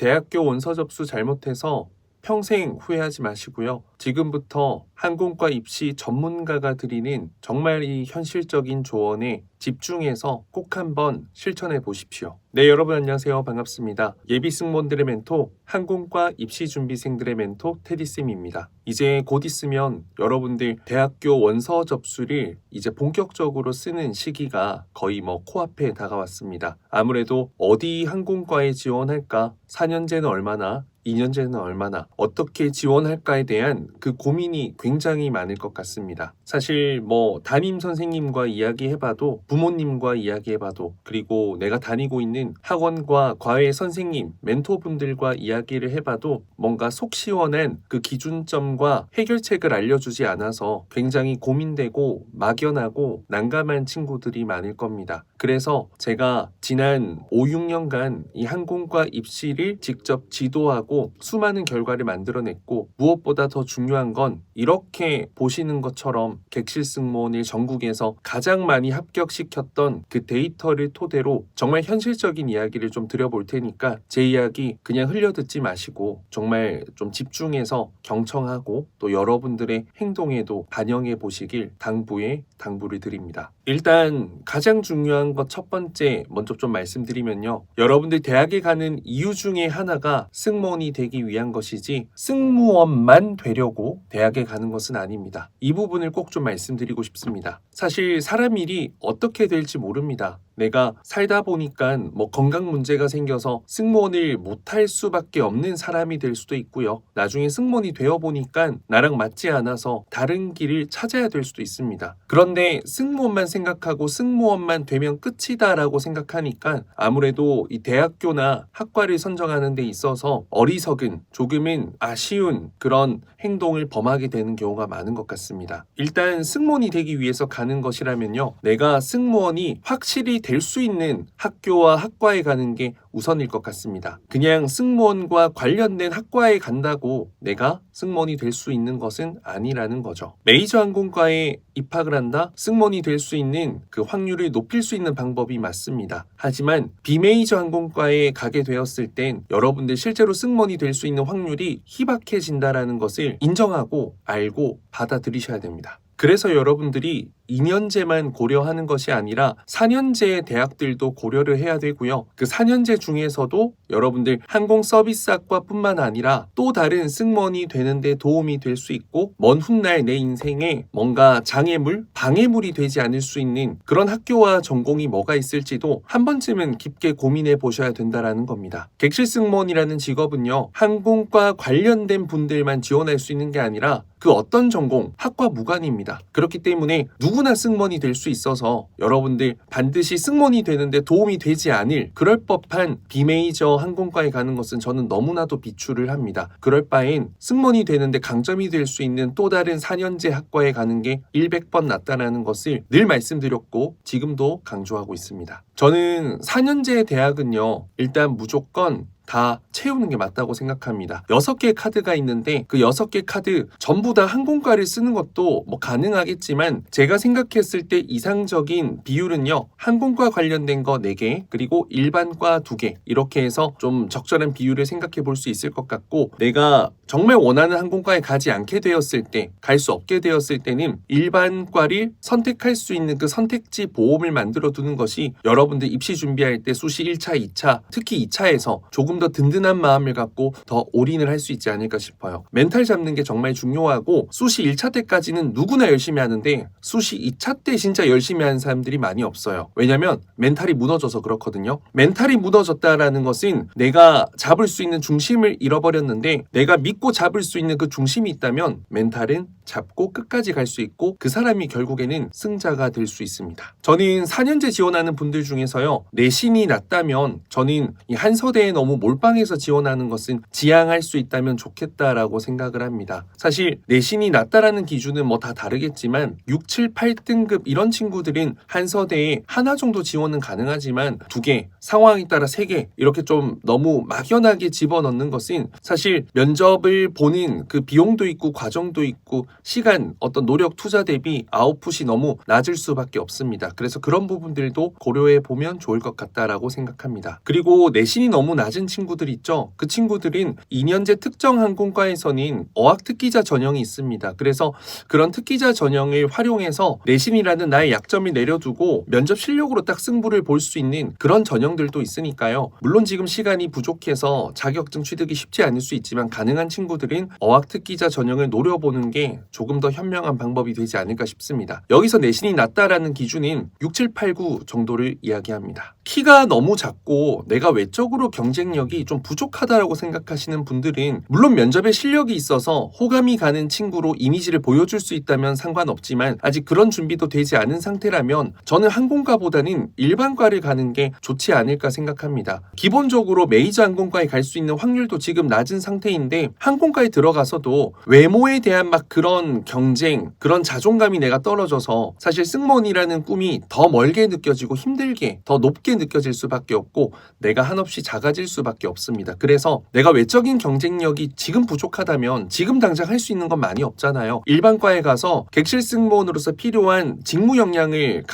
대학교 원서 접수 잘못해서 평생 후회하지 마시고요. 지금부터 항공과 입시 전문가가 드리는 정말 이 현실적인 조언에 집중해서 꼭 한번 실천해 보십시오. 네, 여러분 안녕하세요. 반갑습니다. 예비 승무원들의 멘토, 항공과 입시 준비생들의 멘토 테디쌤입니다. 이제 곧 있으면 여러분들 대학교 원서 접수를 이제 본격적으로 쓰는 시기가 거의 코앞에 다가왔습니다. 아무래도 어디 항공과에 지원할까, 4년제는 얼마나, 2년제는 얼마나, 어떻게 지원할까에 대한 그 고민이 굉장히 많을 것 같습니다. 사실 담임 선생님과 이야기해봐도, 부모님과 이야기해봐도, 그리고 내가 다니고 있는 학원과 과외 선생님, 멘토분들과 이야기를 해봐도 뭔가 속 시원한 그 기준점과 해결책을 알려주지 않아서 굉장히 고민되고 막연하고 난감한 친구들이 많을 겁니다. 그래서 제가 지난 5, 6년간 이 항공과 입시를 직접 지도하고 수많은 결과를 만들어냈고, 무엇보다 더 중요한 건 이렇게 보시는 것처럼 객실 승무원을 전국에서 가장 많이 합격시켰던 그 데이터를 토대로 정말 현실적인 이야기를 좀 드려볼 테니까 제 이야기 그냥 흘려듣지 마시고 정말 좀 집중해서 경청하고 또 여러분들의 행동에도 반영해 보시길 당부를 드립니다. 일단 가장 중요한 것 첫 번째 먼저 좀 말씀드리면요. 여러분들 대학에 가는 이유 중에 하나가 승무원이 되기 위한 것이지 승무원만 되려고 대학에 가는 것은 아닙니다. 이 부분을 꼭 좀 말씀드리고 싶습니다. 사실 사람 일이 어떻게 될지 모릅니다. 내가 살다 보니까 건강 문제가 생겨서 승무원을 못할 수밖에 없는 사람이 될 수도 있고요. 나중에 승무원이 되어 보니까 나랑 맞지 않아서 다른 길을 찾아야 될 수도 있습니다. 그런데 승무원만 생각하고 승무원만 되면 끝이다라고 생각하니까 아무래도 이 대학교나 학과를 선정하는 데 있어서 어리석은, 조금은 아쉬운 그런 행동을 범하게 되는 경우가 많은 것 같습니다. 일단 승무원이 되기 위해서 가는 것이라면요. 내가 승무원이 확실히 될 수 있는 학교와 학과에 가는 게 우선일 것 같습니다. 그냥 승무원과 관련된 학과에 간다고 내가 승무원이 될 수 있는 것은 아니라는 거죠. 메이저 항공과에 입학을 한다? 승무원이 될 수 있는 그 확률을 높일 수 있는 방법이 맞습니다. 하지만 비메이저 항공과에 가게 되었을 땐 여러분들 실제로 승무원이 될 수 있는 확률이 희박해진다라는 것을 인정하고 알고 받아들이셔야 됩니다. 그래서 여러분들이 2년제만 고려하는 것이 아니라 4년제 대학들도 고려를 해야 되고요. 그 4년제 중에서도 여러분들 항공서비스학과뿐만 아니라 또 다른 승무원이 되는데 도움이 될 수 있고, 먼 훗날 내 인생에 뭔가 장애물, 방해물이 되지 않을 수 있는 그런 학교와 전공이 뭐가 있을지도 한 번쯤은 깊게 고민해 보셔야 된다라는 겁니다. 객실 승무원이라는 직업은요, 항공과 관련된 분들만 지원할 수 있는 게 아니라 그 어떤 전공, 학과 무관입니다. 그렇기 때문에 누구나 승무원이 될 수 있어서 여러분들 반드시 승무원이 되는데 도움이 되지 않을 그럴 법한 비메이저 항공과에 가는 것은 저는 너무나도 비추를 합니다. 그럴 바엔 승무원이 되는데 강점이 될 수 있는 또 다른 4년제 학과에 가는 게 100번 낫다라는 것을 늘 말씀드렸고 지금도 강조하고 있습니다. 저는 4년제 대학은요, 일단 무조건 다 채우는 게 맞다고 생각합니다. 6개의 카드가 있는데 그 6개 카드 전부 다 항공과를 쓰는 것도 가능하겠지만 제가 생각했을 때 이상적인 비율은요, 항공과 관련된 거 4개, 그리고 일반과 2개, 이렇게 해서 좀 적절한 비율을 생각해 볼 수 있을 것 같고, 내가 정말 원하는 항공과에 가지 않게 되었을 때, 갈 수 없게 되었을 때는 일반과를 선택할 수 있는 그 선택지 보험을 만들어 두는 것이 여러분들 입시 준비할 때 수시 1차, 2차, 특히 2차에서 조금 더 든든한 마음을 갖고 더 올인을 할 수 있지 않을까 싶어요. 멘탈 잡는 게 정말 중요하고, 수시 1차 때까지는 누구나 열심히 하는데 수시 2차 때 진짜 열심히 하는 사람들이 많이 없어요. 왜냐면 멘탈이 무너져서 그렇거든요. 멘탈이 무너졌다라는 것은 내가 잡을 수 있는 중심을 잃어버렸는데, 내가 믿고 잡을 수 있는 그 중심이 있다면 멘탈은 잡고 끝까지 갈 수 있고 그 사람이 결국에는 승자가 될 수 있습니다. 저는 4년제 지원하는 분들 중에서요, 내신이 낮다면 저는 이 한서대에 너무 몰빵해서 지원하는 것은 지양할 수 있다면 좋겠다라고 생각을 합니다. 사실 내신이 낮다라는 기준은 다 다르겠지만 6, 7, 8등급 이런 친구들은 한서대에 하나 정도 지원은 가능하지만 2개, 상황에 따라 3개 이렇게 좀 너무 막연하게 집어넣는 것은 사실 면접을 보는 그 비용도 있고 과정도 있고 시간, 어떤 노력 투자 대비 아웃풋이 너무 낮을 수밖에 없습니다. 그래서 그런 부분들도 고려해 보면 좋을 것 같다라고 생각합니다. 그리고 내신이 너무 낮은 친구들 있죠. 그 친구들은 2년제 특정 항공과에서는 어학특기자 전형이 있습니다. 그래서 그런 특기자 전형을 활용해서 내신이라는 나의 약점을 내려두고 면접 실력으로 딱 승부를 볼 수 있는 그런 전형들도 있으니까요. 물론 지금 시간이 부족해서 자격증 취득이 쉽지 않을 수 있지만 가능한 친구들은 어학특기자 전형을 노려보는 게 조금 더 현명한 방법이 되지 않을까 싶습니다. 여기서 내신이 낮다라는 기준인 6, 7, 8, 9 정도를 이야기합니다. 키가 너무 작고 내가 외적으로 경쟁력이 좀 부족하다라고 생각하시는 분들은 물론 면접에 실력이 있어서 호감이 가는 친구로 이미지를 보여줄 수 있다면 상관없지만 아직 그런 준비도 되지 않은 상태라면 저는 항공과보다는 일반과를 가는 게 좋지 않을까 생각합니다. 기본적으로 메이저 항공과에 갈 수 있는 확률도 지금 낮은 상태인데 항공과에 들어가서도 외모에 대한 막 그런 경쟁, 그런 자존감이 내가 떨어져서 사실 승무원이라는 꿈이 더 멀게 느껴지고 힘들게 더 높게 느껴질 수밖에 없고 내가 한없이 작아질 수밖에 없습니다. 그래서 내가 외적인 경쟁력이 지금 부족하다면 지금 당장 할 수 있는 건 많이 없잖아요. 일반과에 가서 객실 승무원으로서 필요한 직무 역량을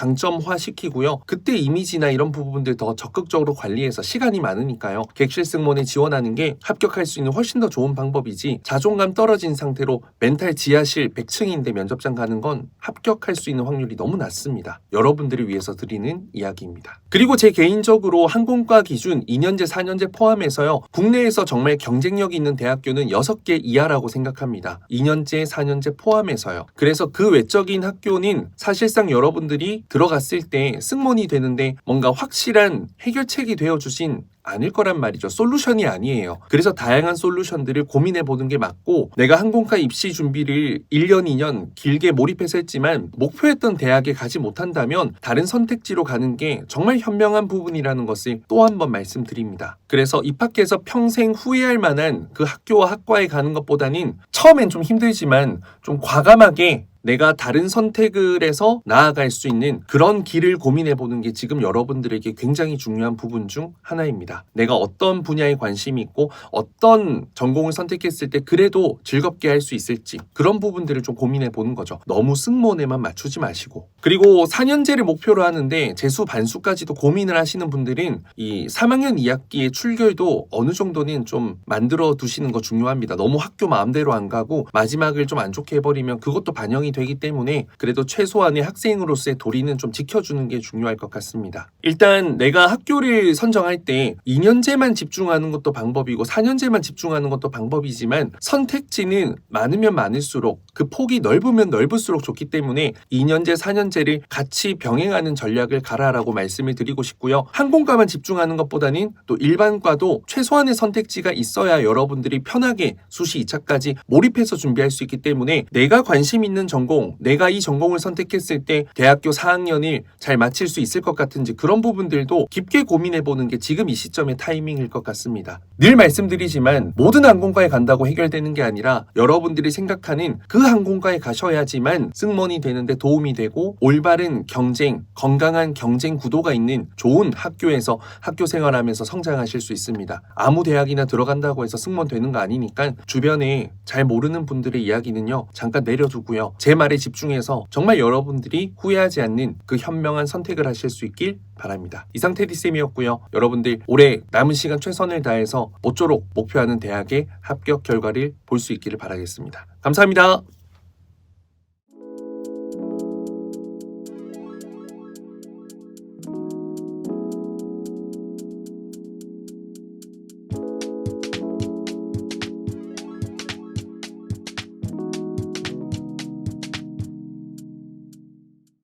강점화시키고요. 그때 이미지나 이런 부분들 더 적극적으로 관리해서 시간이 많으니까요. 객실 승무원에 지원하는 게 합격할 수 있는 훨씬 더 좋은 방법이지 자존감 떨어진 상태로 멘탈 지하실 100층인데 면접장 가는 건 합격할 수 있는 확률이 너무 낮습니다. 여러분들을 위해서 드리는 이야기입니다. 그리고 제 개인적으로 항공과 기준 2년제, 4년제 포함해서요. 국내에서 정말 경쟁력 있는 대학교는 6개 이하라고 생각합니다. 2년제, 4년제 포함해서요. 그래서 그 외적인 학교는 사실상 여러분들이 들어갔을 때 승무원이 되는데 뭔가 확실한 해결책이 되어주신 않을 거란 말이죠. 솔루션이 아니에요. 그래서 다양한 솔루션들을 고민해 보는 게 맞고 내가 항공과 입시 준비를 1년, 2년 길게 몰입해서 했지만 목표했던 대학에 가지 못한다면 다른 선택지로 가는 게 정말 현명한 부분이라는 것을 또 한 번 말씀드립니다. 그래서 입학해서 평생 후회할 만한 그 학교와 학과에 가는 것보다는 처음엔 좀 힘들지만 좀 과감하게 내가 다른 선택을 해서 나아갈 수 있는 그런 길을 고민해보는 게 지금 여러분들에게 굉장히 중요한 부분 중 하나입니다. 내가 어떤 분야에 관심이 있고 어떤 전공을 선택했을 때 그래도 즐겁게 할 수 있을지 그런 부분들을 좀 고민해보는 거죠. 너무 승무원에만 맞추지 마시고. 그리고 4년제를 목표로 하는데 재수 반수까지도 고민을 하시는 분들은 이 3학년 2학기의 출결도 어느 정도는 좀 만들어 두시는 거 중요합니다. 너무 학교 마음대로 안 가고 마지막을 좀 안 좋게 해버리면 그것도 반영이 되기 때문에 그래도 최소한의 학생으로서의 도리는 좀 지켜주는 게 중요할 것 같습니다. 일단 내가 학교를 선정할 때 2년제만 집중하는 것도 방법이고 4년제만 집중하는 것도 방법이지만 선택지는 많으면 많을수록 그 폭이 넓으면 넓을수록 좋기 때문에 2년제, 4년제를 같이 병행하는 전략을 가라라고 말씀을 드리고 싶고요. 항공과만 집중하는 것보다는 또 일반과도 최소한의 선택지가 있어야 여러분들이 편하게 수시 2차까지 몰입해서 준비할 수 있기 때문에 내가 관심 있는 전공, 내가 이 전공을 선택했을 때 대학교 4학년을 잘 마칠 수 있을 것 같은지 그런 부분들도 깊게 고민해보는 게 지금 이 시점의 타이밍일 것 같습니다. 늘 말씀드리지만 모든 항공과에 간다고 해결되는 게 아니라 여러분들이 생각하는 그 항공과에 가셔야지만 승무원이 되는데 도움이 되고 올바른 경쟁, 건강한 경쟁 구도가 있는 좋은 학교에서 학교 생활하면서 성장하실 수 있습니다. 아무 대학이나 들어간다고 해서 승무원 되는 거 아니니까 주변에 잘 모르는 분들의 이야기는요 잠깐 내려두고요. 제 말에 집중해서 정말 여러분들이 후회하지 않는 그 현명한 선택을 하실 수 있길 바랍니다. 이상 테디쌤이었고요. 여러분들 올해 남은 시간 최선을 다해서 모쪼록 목표하는 대학의 합격 결과를 볼 수 있기를 바라겠습니다. 감사합니다.